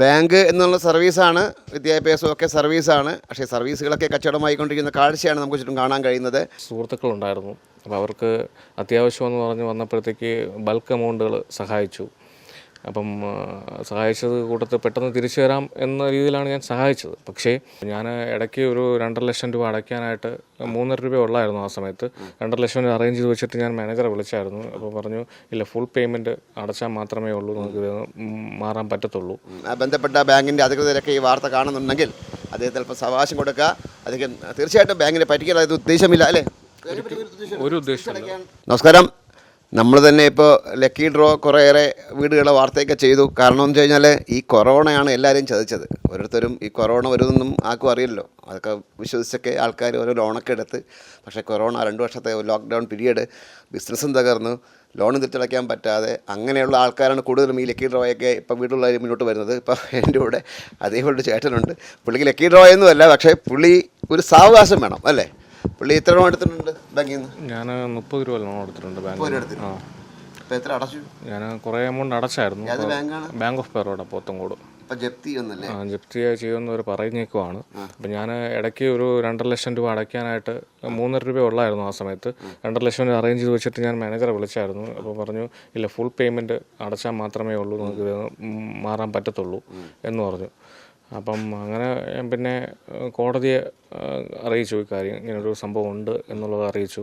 Bank എന്നുള്ള സർവീസാണ്, വിദ്യാഭ്യാസമൊക്കെ സർവീസാണ്. പക്ഷേ സർവീസുകളൊക്കെ കച്ചവടമായിക്കൊണ്ടിരിക്കുന്ന കാഴ്ചയാണ് നമുക്ക് ചുറ്റും കാണാൻ കഴിയുന്നത്. സുഹൃത്തുക്കളുണ്ടായിരുന്നു. അപ്പോൾ അവർക്ക് അത്യാവശ്യമെന്ന് പറഞ്ഞ് വന്നപ്പോഴത്തേക്ക് ബൾക്ക് എമൗണ്ടുകൾ സഹായിച്ചു. അപ്പം സഹായിച്ചത് കൂട്ടത്തിൽ പെട്ടെന്ന് തിരിച്ചു തരാം എന്ന രീതിയിലാണ് ഞാൻ സഹായിച്ചത്. പക്ഷേ ഞാൻ ഇടയ്ക്ക് ഒരു 2.5 ലക്ഷം രൂപ അടയ്ക്കാനായിട്ട് 3.5 രൂപ ഉള്ളായിരുന്നു ആ സമയത്ത്. 2.5 ലക്ഷം രൂപ അറേഞ്ച് ചെയ്ത് വെച്ചിട്ട് ഞാൻ മാനേജറെ വിളിച്ചായിരുന്നു. അപ്പോൾ പറഞ്ഞു, ഇല്ല, ഫുൾ പേയ്മെൻറ്റ് അടച്ചാൽ മാത്രമേ ഉള്ളൂ നമുക്ക് മാറാൻ പറ്റത്തുള്ളൂ. ബന്ധപ്പെട്ട ബാങ്കിൻ്റെ അധികൃതരൊക്കെ ഈ വാർത്ത കാണുന്നുണ്ടെങ്കിൽ അദ്ദേഹത്തിന് അല്പം സാവകാശം കൊടുക്കുക. അദ്ദേഹം തീർച്ചയായിട്ടും ബാങ്കിനെ പറ്റിക്കാൻ അത് ഉദ്ദേശമില്ല, അല്ലേ? ഒരു ഉദ്ദേശമില്ല. നമസ്കാരം. നമ്മൾ തന്നെ ഇപ്പോൾ ലക്കി ഡ്രോ കുറേയേറെ വീടുകളെ വാർത്തയൊക്കെ ചെയ്തു. കാരണം എന്ന് വെച്ച് കഴിഞ്ഞാൽ ഈ കൊറോണയാണ് എല്ലാവരെയും ചതിച്ചത്. ഓരോരുത്തരും ഈ കൊറോണ വരുമെന്നൊന്നും ആർക്കും അറിയില്ലല്ലോ. അതൊക്കെ വിശ്വസിച്ചൊക്കെ ആൾക്കാർ ഓരോ ലോണൊക്കെ എടുത്ത്. പക്ഷേ കൊറോണ 2 വർഷത്തെ ലോക്ക്ഡൗൺ പീരീഡ് ബിസിനസ്സും തകർന്നു, ലോൺ തിരിച്ചടയ്ക്കാൻ പറ്റാതെ അങ്ങനെയുള്ള ആൾക്കാരാണ് കൂടുതലും ഈ ലക്കി ഡ്രോയൊക്കെ ഇപ്പോൾ വീടുള്ളവർ മുന്നോട്ട് വരുന്നത്. ഇപ്പോൾ എൻ്റെ കൂടെ അതേപോലെ ചേട്ടനുണ്ട്. പുള്ളിക്ക് ലക്കി ഡ്രോ ഒന്നുമല്ല, പക്ഷേ പുള്ളി ഒരു സാവകാശം വേണം, അല്ലേ? പുള്ളി എത്ര ലോൺ എടുത്തിട്ടുണ്ട് ബാങ്കിൽ നിന്ന്? ഞാൻ 30 രൂപ ലോൺ എടുത്തിട്ടുണ്ട് ബാങ്കിൽ. ഇപ്പോൾ എത്ര അടച്ചു? ഞാൻ കുറേ എമൗണ്ട് അടച്ചായിരുന്നു. Bank of Baroda Pothencode. ജപ്തി ചെയ്യുമെന്ന് അവർ പറഞ്ഞേക്കുവാണ്. അപ്പം ഞാൻ ഇടയ്ക്ക് ഒരു 2.5 ലക്ഷം രൂപ അടയ്ക്കാനായിട്ട് 3.5 രൂപ ഉള്ളായിരുന്നു ആ സമയത്ത്. 2.5 ലക്ഷം രൂപ അറേഞ്ച് ചെയ്ത് വെച്ചിട്ട് ഞാൻ മാനേജറെ വിളിച്ചായിരുന്നു. അപ്പോൾ പറഞ്ഞു, ഇല്ല, ഫുൾ പേയ്മെൻറ്റ് അടച്ചാൽ മാത്രമേ ഉള്ളൂ നമുക്ക് മാറാൻ പറ്റത്തുള്ളൂ എന്ന് പറഞ്ഞു. അപ്പം അങ്ങനെ ഞാൻ പിന്നെ കോടതിയെ അറിയിച്ചു, ഈ കാര്യം ഇങ്ങനൊരു സംഭവം ഉണ്ട് എന്നുള്ളത് അറിയിച്ചു.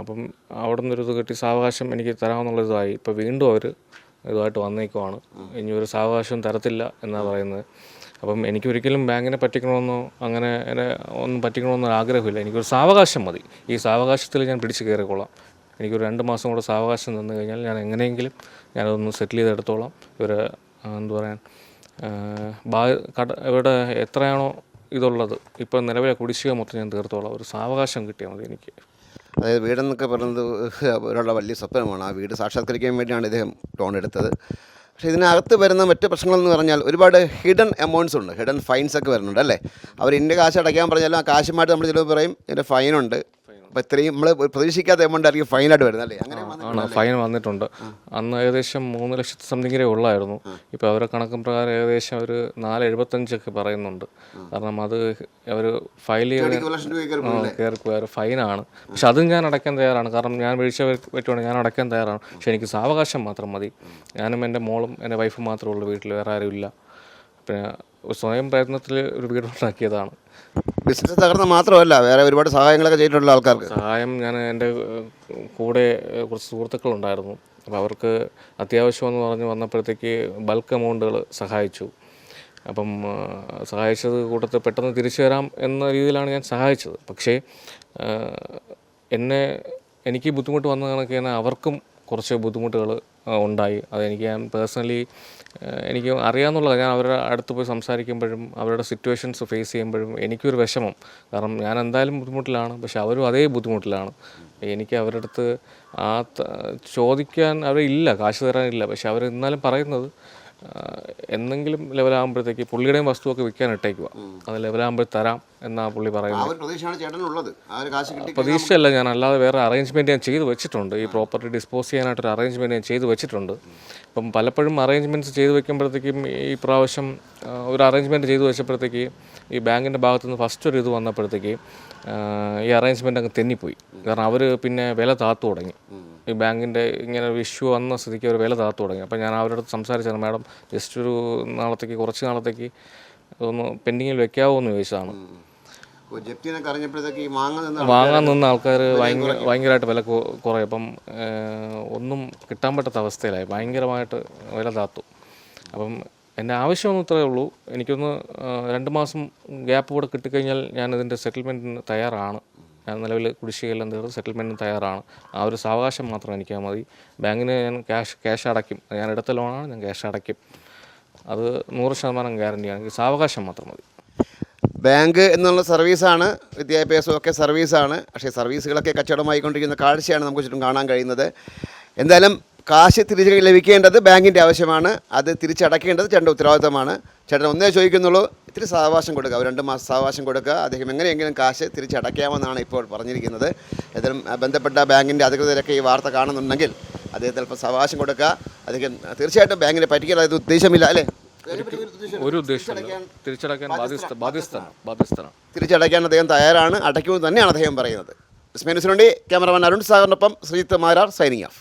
അപ്പം അവിടെ നിന്നൊരു ഇത് കിട്ടി, സാവകാശം എനിക്ക് തരാമെന്നുള്ള ഇതായി. ഇപ്പോൾ വീണ്ടും അവർ ഇതുമായിട്ട് വന്നേക്കുവാണ്. ഇനി ഒരു സാവകാശം തരത്തില്ല എന്നാണ് പറയുന്നത്. അപ്പം എനിക്കൊരിക്കലും ബാങ്കിനെ പറ്റിക്കണമെന്നോ അങ്ങനെ എന്നെ ഒന്നും പറ്റിക്കണമെന്നോ ആഗ്രഹമില്ല. എനിക്കൊരു സാവകാശം മതി. ഈ സാവകാശത്തിൽ ഞാൻ പിടിച്ച് കയറിക്കൊള്ളാം. എനിക്കൊരു 2 മാസം കൂടെ സാവകാശം തന്നു കഴിഞ്ഞാൽ ഞാൻ എങ്ങനെയെങ്കിലും ഞാനതൊന്ന് സെറ്റിൽ ചെയ്തെടുത്തോളാം. ഇവർ എന്തു പറയാൻ ഇവിടെ എത്രയാണോ ഇതുള്ളത്, ഇപ്പം നിലവിലെ കുടിശ്ശിക മൊത്തം ഞാൻ തീർത്തോളാം. ഒരു സാവകാശം കിട്ടിയാൽ മതി എനിക്ക്. അതായത് വീടെന്നൊക്കെ പറയുന്നത് ഒരാളുടെ വലിയ സ്വപ്നമാണ്. ആ വീട് സാക്ഷാത്കരിക്കാൻ വേണ്ടിയാണ് ഇദ്ദേഹം ലോൺ എടുത്തത്. പക്ഷേ ഇതിനകത്ത് വരുന്ന മറ്റ് പ്രശ്നങ്ങളെന്ന് പറഞ്ഞാൽ ഒരുപാട് ഹിഡൻ എമൗണ്ട്സ് ഉണ്ട്, ഹിഡൻ ഫൈൻസ് ഒക്കെ വരുന്നുണ്ട്, അല്ലേ? അവർ ഇന്ന കാശ് അടയ്ക്കാൻ പറഞ്ഞാലും ആ കാശുമായിട്ട് നമ്മൾ ചിലപ്പോൾ പറയും ഇതിൻ്റെ ഫൈനുണ്ട്. അപ്പോൾ ഇത്രയും നമ്മൾ പ്രതീക്ഷിക്കാത്ത എമൗണ്ട് ആയിരിക്കും ഫൈനായിട്ട് വരുന്നത്, അല്ലേ? ആണ്, ഫൈൻ വന്നിട്ടുണ്ട്. അന്ന് ഏകദേശം 3 ലക്ഷത്തി സംതിങ്ങിലേ ഉള്ളായിരുന്നു. ഇപ്പോൾ അവരുടെ കണക്കും പ്രകാരം ഏകദേശം ഒരു 4.75 പറയുന്നുണ്ട്. കാരണം അത് അവർ ഫയൽ ചെയ്ത് കയറി ഫൈനാണ്. പക്ഷെ അതും ഞാൻ അടയ്ക്കാൻ തയ്യാറാണ്. കാരണം ഞാൻ വീഴ്ച പറ്റുവാണെങ്കിൽ ഞാൻ അടയ്ക്കാൻ തയ്യാറാണ്. പക്ഷെ എനിക്ക് സാവകാശം മാത്രം മതി. ഞാനും എൻ്റെ മോളും എൻ്റെ വൈഫും മാത്രമേ ഉള്ളൂ വീട്ടിൽ, വേറെ ആരും ഇല്ല. പിന്നെ സ്വയം പ്രയത്നത്തിൽ ഒരു വീടുണ്ടാക്കിയതാണ്. ബിസിനസ് തകർന്ന മാത്രമല്ല, വേറെ ഒരുപാട് സഹായങ്ങളൊക്കെ ചെയ്തിട്ടുള്ള ആൾക്കാർക്ക് സഹായം ഞാൻ എൻ്റെ കൂടെ കുറച്ച് സുഹൃത്തുക്കളുണ്ടായിരുന്നു. അപ്പോൾ അവർക്ക് അത്യാവശ്യമെന്ന് പറഞ്ഞ് വന്നപ്പോഴത്തേക്ക് ബൾക്ക് എമൗണ്ടുകൾ സഹായിച്ചു. അപ്പം സഹായിച്ചത് കൂട്ടത്തിൽ പെട്ടെന്ന് തിരിച്ചു തരാം എന്ന രീതിയിലാണ് ഞാൻ സഹായിച്ചത്. പക്ഷേ എനിക്ക് ബുദ്ധിമുട്ട് വന്ന കണക്ക് തന്നെ അവർക്കും കുറച്ച് ബുദ്ധിമുട്ടുകൾ ഉണ്ടായി. അതെനിക്ക് ഞാൻ പേഴ്സണലി എനിക്ക് അറിയാമെന്നുള്ളത്. ഞാൻ അവരുടെ അടുത്ത് പോയി സംസാരിക്കുമ്പോഴും അവരുടെ സിറ്റുവേഷൻസ് ഫേസ് ചെയ്യുമ്പോഴും എനിക്കൊരു വിഷമം. കാരണം ഞാൻ എന്തായാലും ബുദ്ധിമുട്ടിലാണ്, പക്ഷെ അവരും അതേ ബുദ്ധിമുട്ടിലാണ്. എനിക്ക് അവരുടെ അടുത്ത് ചോദിക്കാൻ അവരില്ല, കാശ് തരാനില്ല. പക്ഷെ അവർ എന്നാലും പറയുന്നത് എന്തെങ്കിലും ലെവലാകുമ്പോഴത്തേക്ക് പുള്ളിയുടെയും വസ്തുവൊക്കെ വിൽക്കാൻ ഇട്ടേക്കുക, അത് ലെവലാകുമ്പോൾ തരാം എന്നാണ് പുള്ളി പറയുന്നത്. പ്രതീക്ഷയല്ല, ഞാൻ അല്ലാതെ വേറെ അറേഞ്ച്മെൻറ്റ് ഞാൻ ചെയ്ത് വെച്ചിട്ടുണ്ട്. ഈ പ്രോപ്പർട്ടി ഡിസ്പോസ് ചെയ്യാനായിട്ടൊരു അറേഞ്ച്മെൻറ്റ് ഞാൻ ചെയ്ത് വെച്ചിട്ടുണ്ട്. ഇപ്പം പലപ്പോഴും അറേഞ്ച്മെൻറ്റ്സ് ചെയ്ത് വെക്കുമ്പോഴത്തേക്കും ഈ പ്രാവശ്യം ഒരു അറേഞ്ച്മെൻറ്റ് ചെയ്ത് വെച്ചപ്പോഴത്തേക്ക് ഈ ബാങ്കിൻ്റെ ഭാഗത്തുനിന്ന് ഫസ്റ്റ് ഒരു ഇത് വന്നപ്പോഴത്തേക്ക് ഈ അറേഞ്ച്മെൻറ്റ് അങ്ങ് തെന്നിപ്പോയി. കാരണം അവർ പിന്നെ വില താത്തു തുടങ്ങി. ഈ ബാങ്കിൻ്റെ ഇങ്ങനെ ഒരു ഇഷ്യൂ വന്ന സ്ഥിതിക്ക് അവർ വില താത്തു തുടങ്ങി. അപ്പോൾ ഞാൻ അവരുടെ അടുത്ത് സംസാരിച്ചത്, മാഡം ജസ്റ്റ് ഒരു കുറച്ച് നാളത്തേക്ക് ഒന്ന് പെൻഡിങ്ങിൽ വെക്കാവോ എന്ന് ചോദിച്ചതാണ്. വാങ്ങാൻ നിന്ന ആൾക്കാർ ഭയങ്കരമായിട്ട് വില കുറയും. അപ്പം ഒന്നും കിട്ടാൻ പറ്റാത്ത അവസ്ഥയിലായി, ഭയങ്കരമായിട്ട് വില താത്തു. അപ്പം എൻ്റെ ആവശ്യമൊന്നും ഇത്രയേ ഉള്ളൂ. എനിക്കൊന്ന് 2 മാസം ഗ്യാപ്പ് കൂടെ കിട്ടിക്കഴിഞ്ഞാൽ ഞാനിതിൻ്റെ സെറ്റിൽമെൻറ്റിന് തയ്യാറാണ്. ഞാൻ നിലവിൽ കുടിശ്ശികയെല്ലാം തീർത്ത് സെറ്റിൽമെൻറ്റിന് തയ്യാറാണ്. ആ ഒരു സാവകാശം മാത്രം എനിക്ക് മതി. ബാങ്കിന് ഞാൻ ക്യാഷ് അടയ്ക്കും. ഞാൻ എടുത്ത ലോണാണ്, ഞാൻ ക്യാഷ് അടയ്ക്കും. അത് 100% ഗ്യാരണ്ടിയാണ്. എനിക്ക് സാവകാശം മാത്രം മതി. ബാങ്ക് എന്നുള്ള സർവീസാണ്, വിദ്യാഭ്യാസമൊക്കെ സർവീസാണ്. പക്ഷേ സർവീസുകളൊക്കെ കച്ചവടമായിക്കൊണ്ടിരിക്കുന്ന കാഴ്ചയാണ് നമുക്ക് ചുറ്റും കാണാൻ കഴിയുന്നത്. എന്തായാലും കാശ് തിരിച്ച് ലഭിക്കേണ്ടത് ബാങ്കിൻ്റെ ആവശ്യമാണ്, അത് തിരിച്ചടയ്ക്കേണ്ടത് ചേട്ടൻ്റെ ഉത്തരവാദിത്തമാണ്. ചേട്ടൻ ഒന്നേ ചോദിക്കുന്നുള്ളൂ, ഇത്തിരി സാവകാശം കൊടുക്കുക, 2 മാസം സാവകാശം കൊടുക്കുക. അദ്ദേഹം എങ്ങനെയെങ്കിലും കാശ് തിരിച്ചടയ്ക്കാമെന്നാണ് ഇപ്പോൾ പറഞ്ഞിരിക്കുന്നത്. ഏതായാലും ബന്ധപ്പെട്ട ബാങ്കിൻ്റെ അധികൃതരൊക്കെ ഈ വാർത്ത കാണുന്നുണ്ടെങ്കിൽ അദ്ദേഹത്തിന് അല്പം സാവകാശം കൊടുക്കുക. അദ്ദേഹം തീർച്ചയായിട്ടും ബാങ്കിനെ പറ്റിക്കാൻ അത് ഉദ്ദേശമില്ല, അല്ലേ? ഒരു ഉദ്ദേശമില്ല. തിരിച്ചടയ്ക്കാൻ ബാധ്യസ്ഥനാണ്. തിരിച്ചടയ്ക്കാൻ അദ്ദേഹം തയ്യാറാണ്, അടയ്ക്കുമെന്ന് തന്നെയാണ് അദ്ദേഹം പറയുന്നത്. സ്പെയിൻസിനുവേണ്ടി ക്യാമറമാൻ അരുൺ സാഗറിനൊപ്പം ശ്രീജിത്ത് മാരാർ സൈനിങ് ഓഫ്.